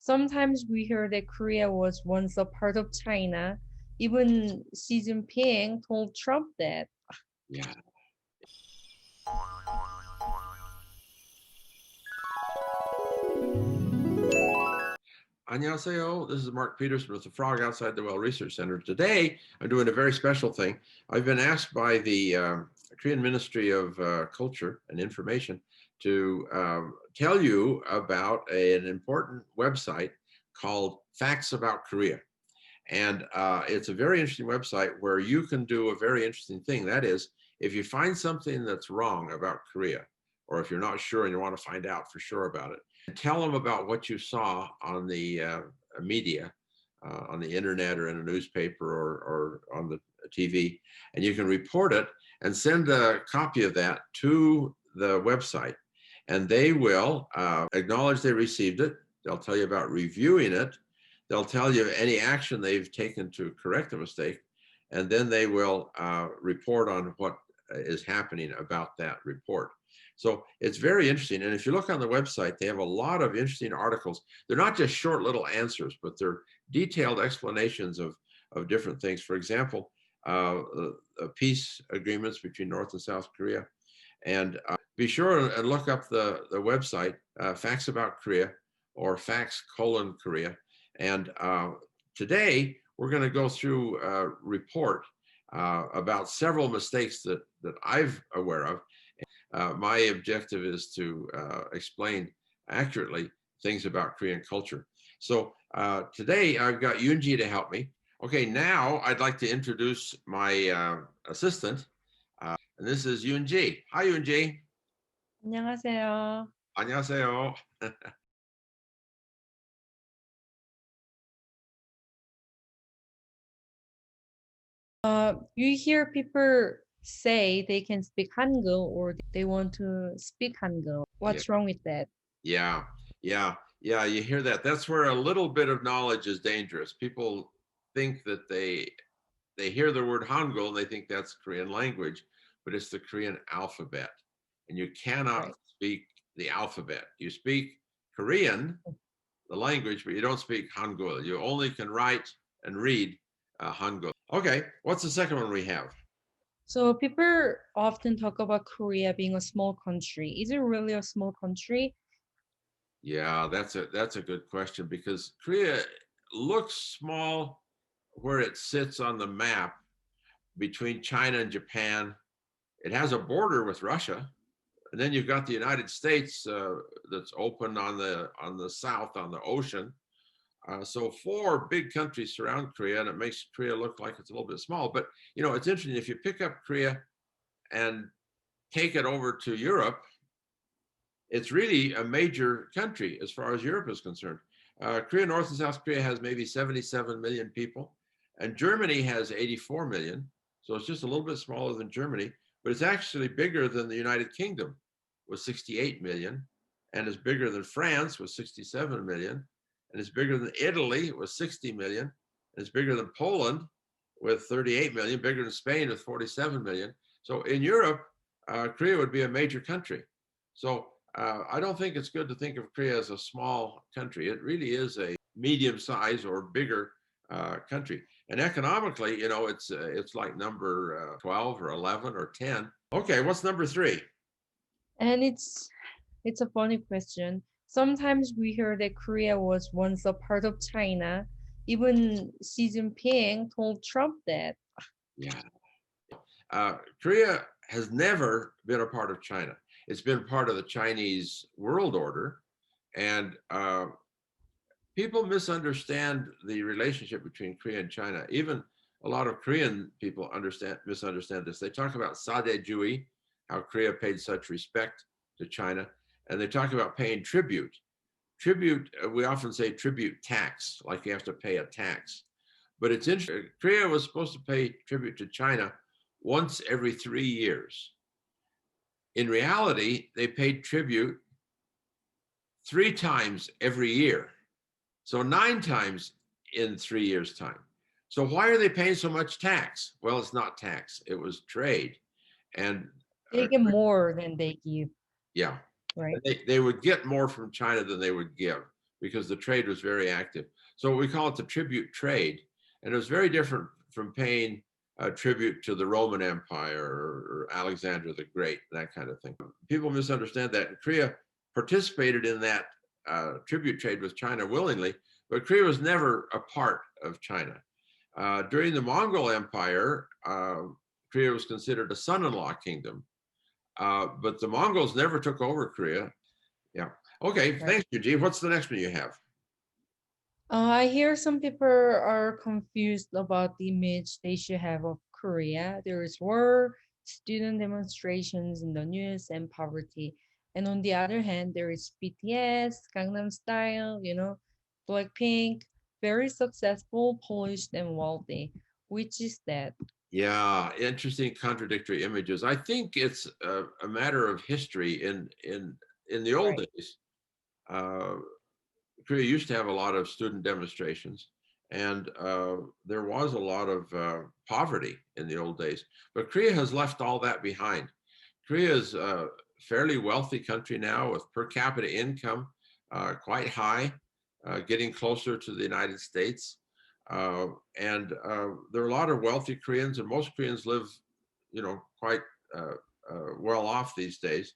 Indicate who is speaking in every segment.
Speaker 1: Sometimes we hear that Korea was once a part of China. Even Xi Jinping told Trump that.
Speaker 2: Yeah. Annyeonghaseyo. This is Mark Peterson with the Frog Outside the Well Research Center. Today, I'm doing a very special thing. I've been asked by the Korean Ministry of Culture and Information to tell you about an important website called Facts About Korea. And it's a very interesting website where you can do a very interesting thing. That is, if you find something that's wrong about Korea, or if you're not sure and you want to find out for sure about it, tell them about what you saw on the media, on the internet or in a newspaper or on the TV, and you can report it and send a copy of that to the website. And they will acknowledge they received it. They'll tell you about reviewing it. They'll tell you any action they've taken to correct the mistake, and then they will report on what is happening about that report. So it's very interesting. And if you look on the website, they have a lot of interesting articles. They're not just short little answers, but they're detailed explanations of different things. For example, peace agreements between North and South Korea. And be sure and look up the website, Facts About Korea or Facts::Korea. And today, we're going to go through a report about several mistakes that I'm aware of. My objective is to explain accurately things about Korean culture. So today, I've got Yoonji to help me. Okay, now I'd like to introduce my assistant. And this is Yoonji. Hi, Yoonji.
Speaker 1: 안녕하세요.
Speaker 2: 안녕하세요.
Speaker 1: You hear people say they can speak Hangul or they want to speak Hangul. What's wrong with that?
Speaker 2: Yeah, you hear that. That's where a little bit of knowledge is dangerous. People think that they hear the word Hangul and they think that's Korean language, but it's the Korean alphabet. And you cannot speak the alphabet. You speak Korean, the language, but you don't speak Hangul. You only can write and read Hangul. Okay, what's the second one we have?
Speaker 1: So people often talk about Korea being a small country. Is it really a small country?
Speaker 2: Yeah, that's a good question, because Korea looks small where it sits on the map between China and Japan. It has a border with Russia, and then you've got the United States that's open on the south, on the ocean. So 4 big countries surround Korea, and it makes Korea look like it's a little bit small. But you know, it's interesting, if you pick up Korea and take it over to Europe, it's really a major country as far as Europe is concerned. Korea, North and South Korea has maybe 77 million people, and Germany has 84 million. So it's just a little bit smaller than Germany, but it's actually bigger than the United Kingdom with 68 million, and is bigger than France with 67 million, and it's bigger than Italy with 60 million, and it's bigger than Poland with 38 million, bigger than Spain with 47 million. So in Europe, Korea would be a major country. So I don't think it's good to think of Korea as a small country. It really is a medium size or bigger country. And economically, you know, it's like number 12 or 11 or 10. Okay, what's number 3?
Speaker 1: And it's a funny question. Sometimes we hear that Korea was once a part of China. Even Xi Jinping told Trump that.
Speaker 2: Yeah. Korea has never been a part of China. It's been part of the Chinese world order, and people misunderstand the relationship between Korea and China. Even a lot of Korean people misunderstand this. They talk about Sadejui, how Korea paid such respect to China, and they talk about paying tribute. Tribute, we often say tribute tax, like you have to pay a tax. But it's interesting, Korea was supposed to pay tribute to China once every 3 years. In reality, they paid tribute 3 times every year. So 9 times in 3 years' time. So why are they paying so much tax? Well, it's not tax, it was trade. And
Speaker 1: They get more than they give.
Speaker 2: yeah,
Speaker 1: Right.
Speaker 2: they would get more from China than they would give. because the trade was very active. So we call it the tribute trade. And it was very different from paying tribute to the Roman Empire or Alexander the Great, that kind of thing. People misunderstand that. Korea participated in that tribute trade with China willingly, but Korea was never a part of China. During the Mongol Empire, Korea was considered a son-in-law kingdom, but the Mongols never took over Korea. Yeah. Okay.
Speaker 1: Right.
Speaker 2: Thanks, Eugene. What's the next one you have?
Speaker 1: I hear some people are confused about the image they should have of Korea. There is war, student demonstrations in the news, and poverty. And on the other hand, there is BTS, Gangnam Style, Blackpink, very successful, polished, and wealthy. Which is that?
Speaker 2: Yeah, interesting contradictory images. I think it's a matter of history. In the old
Speaker 1: Right.
Speaker 2: days, Korea used to have a lot of student demonstrations, and there was a lot of poverty in the old days. But Korea has left all that behind. Korea is a fairly wealthy country now with per capita income quite high, getting closer to the United States. And there are a lot of wealthy Koreans, and most Koreans live, quite well off these days.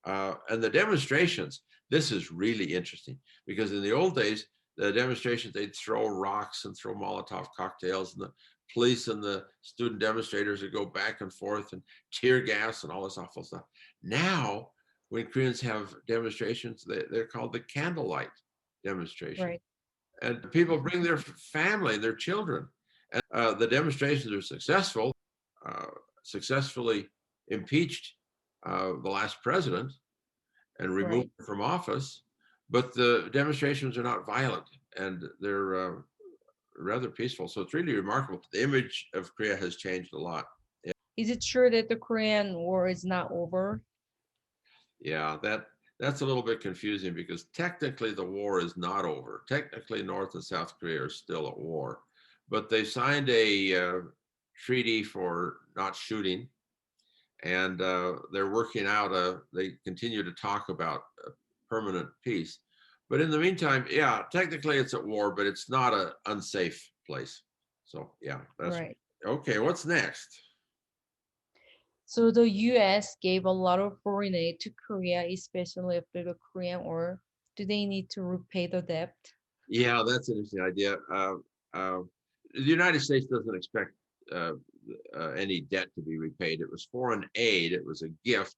Speaker 2: And the demonstrations, this is really interesting because in the old days, the demonstrations, they'd throw rocks and throw Molotov cocktails, and the police and the student demonstrators would go back and forth and tear gas and all this awful stuff. Now, when Koreans have demonstrations, they're called the candlelight demonstration.
Speaker 1: Right.
Speaker 2: And people bring their family, their children. And the demonstrations are successful, successfully impeached the last president and removed
Speaker 1: Right.
Speaker 2: from office, but the demonstrations are not violent and they're rather peaceful. So it's really remarkable. The image of Korea has changed a lot.
Speaker 1: Is it true that the Korean War is not over?
Speaker 2: Yeah, that's a little bit confusing because technically the war is not over. Technically, North and South Korea are still at war, but they signed a treaty for not shooting, and they're working out they continue to talk about a permanent peace. But in the meantime, yeah, technically it's at war, but it's not an unsafe place. So yeah, that's
Speaker 1: Right.
Speaker 2: okay. What's next?
Speaker 1: So the US gave a lot of foreign aid to Korea, especially after the Korean War. Do they need to repay the debt?
Speaker 2: Yeah, that's an interesting idea. The United States doesn't expect uh, any debt to be repaid. It was foreign aid. It was a gift.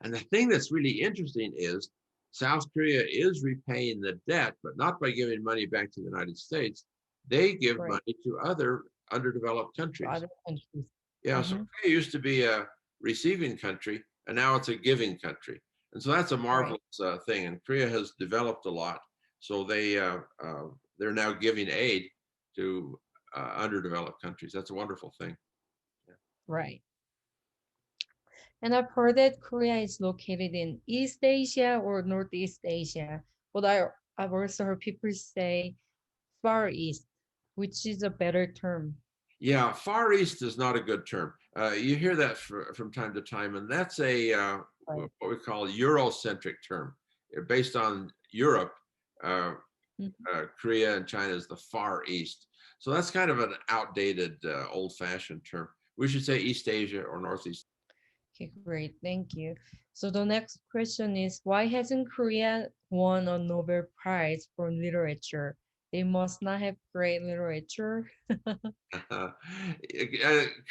Speaker 2: And the thing that's really interesting is South Korea is repaying the debt, but not by giving money back to the United States. They give
Speaker 1: Right.
Speaker 2: money to other underdeveloped
Speaker 1: To
Speaker 2: countries.
Speaker 1: other countries.
Speaker 2: Yeah, so
Speaker 1: Mm-hmm.
Speaker 2: Korea used to be a receiving country, and now it's a giving country. And so that's a
Speaker 1: Right.
Speaker 2: marvelous thing. And Korea has developed a lot. So they're now giving aid to underdeveloped countries. That's a wonderful thing. Yeah.
Speaker 1: Right. And I've heard that Korea is located in East Asia or Northeast Asia, but I've also heard people say Far East, which is a better term.
Speaker 2: Yeah, Far East is not a good term. You hear that from time to time, and that's
Speaker 1: Right.
Speaker 2: what we call Eurocentric term. Based on Europe, uh,
Speaker 1: Mhm.
Speaker 2: Korea and China is the Far East. So that's kind of an outdated, old-fashioned term. We should say East Asia or Northeast.
Speaker 1: Okay, great. Thank you. So the next question is, why hasn't Korea won a Nobel Prize for literature? They must not have great literature.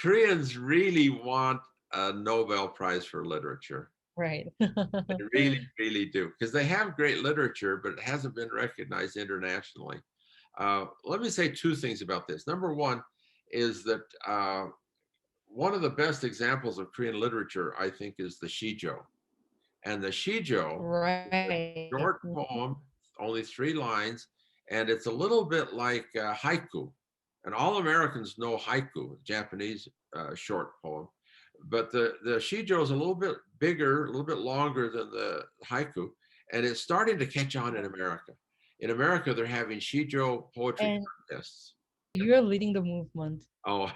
Speaker 2: Koreans really want a Nobel Prize for literature.
Speaker 1: Right.
Speaker 2: They really, really do, because they have great literature, but it hasn't been recognized internationally. Let me say two things about this. Number one is that one of the best examples of Korean literature, I think, is the Shijo. And the Shijo is a
Speaker 1: Right.
Speaker 2: short poem, only 3 lines, and it's a little bit like haiku. And all Americans know haiku, Japanese short poem. But the Shijo is a little bit bigger, a little bit longer than the haiku, and it's starting to catch on in America. In America, they're having Shijo poetry
Speaker 1: And
Speaker 2: contests.
Speaker 1: you're leading the movement.
Speaker 2: Oh,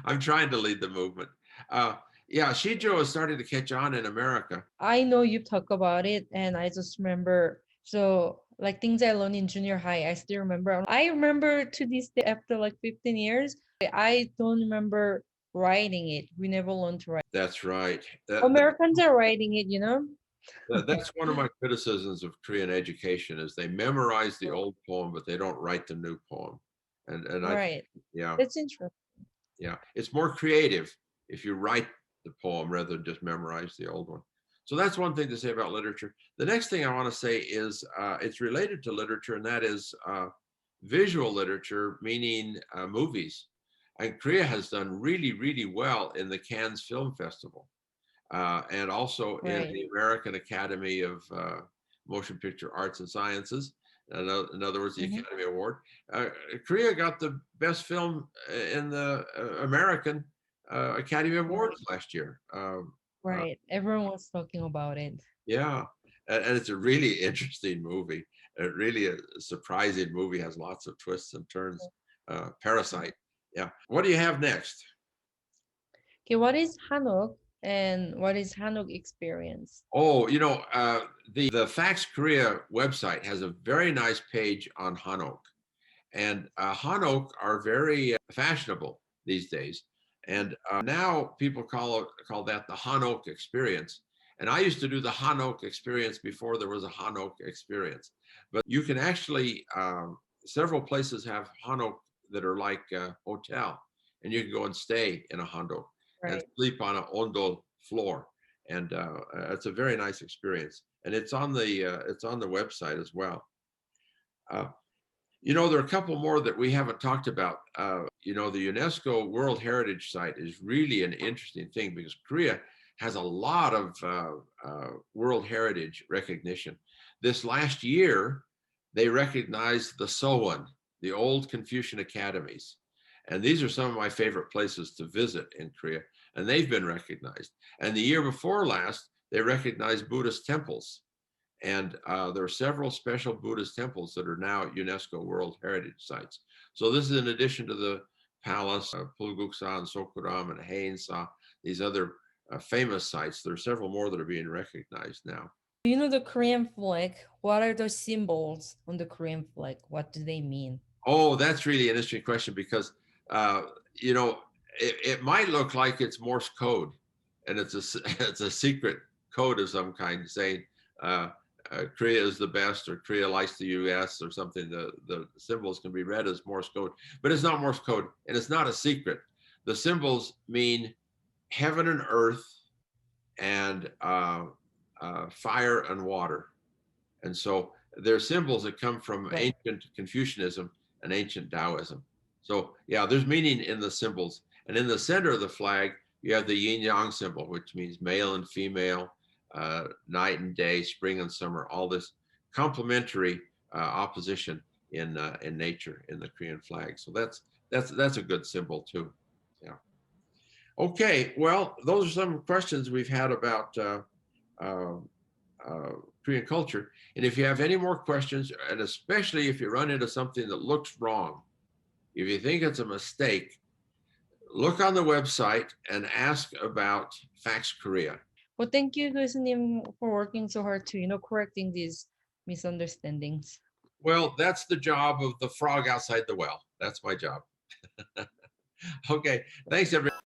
Speaker 2: I'm trying to lead the movement. Uh, yeah, Shijo is starting to catch on in America.
Speaker 1: I know you talk about it, and I just remember. So like things I learned in junior high. I still remember. I remember to this day after like 15 years. I don't remember writing it. We never learned to write.
Speaker 2: That's right.
Speaker 1: Americans are writing it, you know?
Speaker 2: That's one of my criticisms of Korean education is they memorize the old poem, but they don't write the new poem. And I,
Speaker 1: Right.
Speaker 2: yeah,
Speaker 1: That's interesting.
Speaker 2: yeah, it's more creative if you write the poem rather than just memorize the old one. So that's one thing to say about literature. The next thing I want to say is it's related to literature, and that is visual literature, meaning movies. And Korea has done really, really well in the Cannes Film Festival. And also in
Speaker 1: Right.
Speaker 2: the American Academy of Motion Picture Arts and Sciences. In other words, the
Speaker 1: Hmm.
Speaker 2: Academy Award. Korea got the best film in the American Academy Awards
Speaker 1: Right.
Speaker 2: last year.
Speaker 1: Right. Everyone was talking about it.
Speaker 2: Yeah, and it's a really interesting movie. Really a surprising movie, has lots of twists and turns. Parasite. Yeah. What do you have next?
Speaker 1: Okay, what is Hanok and what is Hanok experience?
Speaker 2: Oh, the Fax Korea website has a very nice page on Hanok, and Hanok are very fashionable these days, and now people call that the Hanok experience. And I used to do the Hanok experience before there was a Hanok experience, but you can actually several places have Hanok that are like a hotel, and you can go and stay in a Hanok and
Speaker 1: Right.
Speaker 2: sleep on an Ondol floor, and it's a very nice experience. And it's on the website as well. Uh, there are a couple more that we haven't talked about. The UNESCO World Heritage Site is really an interesting thing because Korea has a lot of World Heritage recognition. This last year, they recognized the Sowon, the old Confucian academies. And these are some of my favorite places to visit in Korea, and they've been recognized. And the year before last, they recognized Buddhist temples. And there are several special Buddhist temples that are now UNESCO World Heritage Sites. So this is in addition to the palace, Pulguksa and Sokuram and Haeinsa, these other famous sites. There are several more that are being recognized now.
Speaker 1: You know the Korean flag? What are the symbols on the Korean flag? What do they mean?
Speaker 2: Oh, that's really an interesting question because, uh, it might look like it's Morse code, and it's a secret code of some kind saying uh, Korea is the best or Korea likes the U.S. or something. The symbols can be read as Morse code, but it's not Morse code, and it's not a secret. The symbols mean heaven and earth and fire and water. And so they're symbols that come from
Speaker 1: Right.
Speaker 2: ancient Confucianism and ancient Taoism. So yeah, there's meaning in the symbols. And in the center of the flag, you have the yin yang symbol, which means male and female, night and day, spring and summer, all this complementary opposition in nature in the Korean flag. So that's a good symbol too. Yeah. Okay. Well, those are some questions we've had about uh, uh, Korean culture. And if you have any more questions, and especially if you run into something that looks wrong, if you think it's a mistake, look on the website and ask about Fax Korea.
Speaker 1: Well, thank you, 교수님, for working so hard to, correcting these misunderstandings.
Speaker 2: Well, that's the job of the frog outside the well. That's my job. Okay. Thanks, everybody.